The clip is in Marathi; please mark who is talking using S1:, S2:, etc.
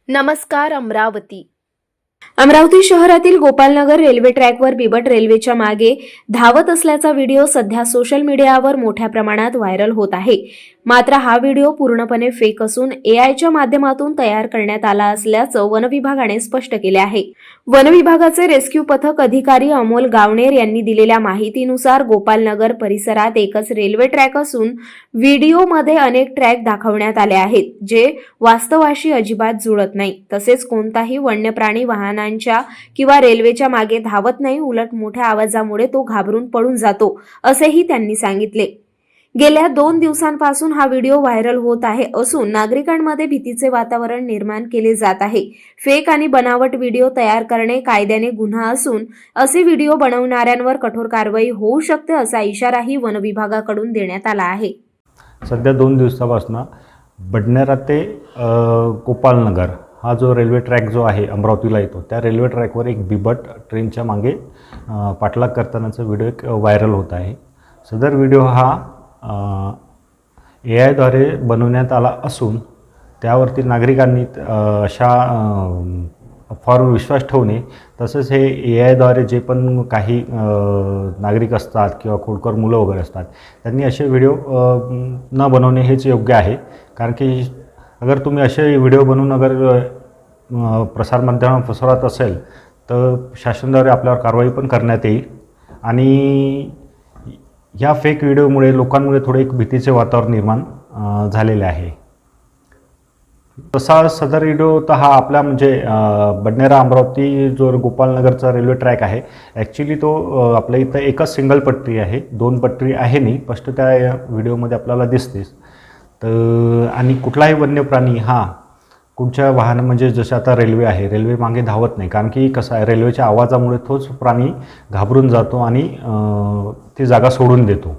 S1: नमस्कार अमरावती शहरातील गोपालनगर रेल्वे ट्रॅकवर बिबट रेल्वेच्या मागे धावत असल्याचा व्हिडिओ सध्या सोशल मीडियावर मोठ्या प्रमाणात व्हायरल होत आहे। मात्र हा व्हिडिओ पूर्णपणे फेक असून एआयच्या माध्यमातून तयार करण्यात आला असल्याचं वन विभागाने स्पष्ट केले आहे। वन विभागाचे रेस्क्यू पथक अधिकारी अमोल गावणेर यांनी दिलेल्या माहितीनुसार गोपालनगर परिसरात एकच रेल्वे ट्रॅक असून व्हिडिओमध्ये अनेक ट्रॅक दाखवण्यात आले आहेत जे वास्तवाशी अजिबात जुळत नाही। तसेच कोणताही वन्य प्राणी वाहनांच्या किंवा रेल्वेच्या मागे धावत नाही, उलट मोठ्या आवाजामुळे तो घाबरून पळून जातो असेही त्यांनी सांगितले। गेल्या 2 दिवसांपासून हा व्हिडिओ व्हायरल होत आहे असून नागरिकांमध्ये भीतीचे वातावरण निर्माण केले जात आहे। फेक आणि बनावट व्हिडिओ तयार करणे कायद्याने गुन्हा असून असे व्हिडिओ बनवणाऱ्यांवर कठोर कारवाई होऊ शकते असा इशाराही वन विभागाकडून देण्यात आला आहे।
S2: सध्या 2 दिवसापासून बडनेरा ते गोपालनगर हा जो रेल्वे ट्रॅक जो आहे अमरावतीला येतो, त्या रेल्वे ट्रॅकवर एक बिबट ट्रेनच्या मागे पाठलाग करतानाचा व्हिडिओ एक व्हायरल होत आहे। सदर व्हिडिओ हा एआयद्वारे बनवण्यात आला असून त्यावरती नागरिकांनी अशा अफवावर विश्वास ठेवणे, तसेच हे एआयद्वारे जे पण काही नागरिक असतात किंवा खोडकर मुलं वगैरे असतात त्यांनी असे व्हिडिओ न बनवणे हेच योग्य आहे। कारण की अगर तुम्ही असे व्हिडिओ बनवून अगर प्रसारमाध्यमात पसरवत असेल तर शासनाद्वारे आपल्यावर कारवाई पण करण्यात येईल आणि ह्या फेक व्हिडिओमुळे लोकांमध्ये थोडे एक भीतीचे वातावरण निर्माण झालेले आहे। तसा सदर व्हिडिओ तर हा आपला म्हणजे बडनेरा अमरावती जो गोपालनगरचा रेल्वे ट्रॅक आहे, ॲक्च्युली तो आपल्या इथं एकच सिंगल पटरी आहे, 2 पटरी आहे नाही, स्पष्ट त्या व्हिडिओमध्ये आपल्याला दिसतेच। तर आणि कुठलाही वन्य प्राणी हा कुठच्या वाहन म्हणजे जसं आता रेल्वे आहे, रेल्वे मागे धावत नाही, कारण की कसं आहे रेल्वेच्या आवाजामुळे तोच प्राणी घाबरून जातो आणि ती जागा सोडून देतो।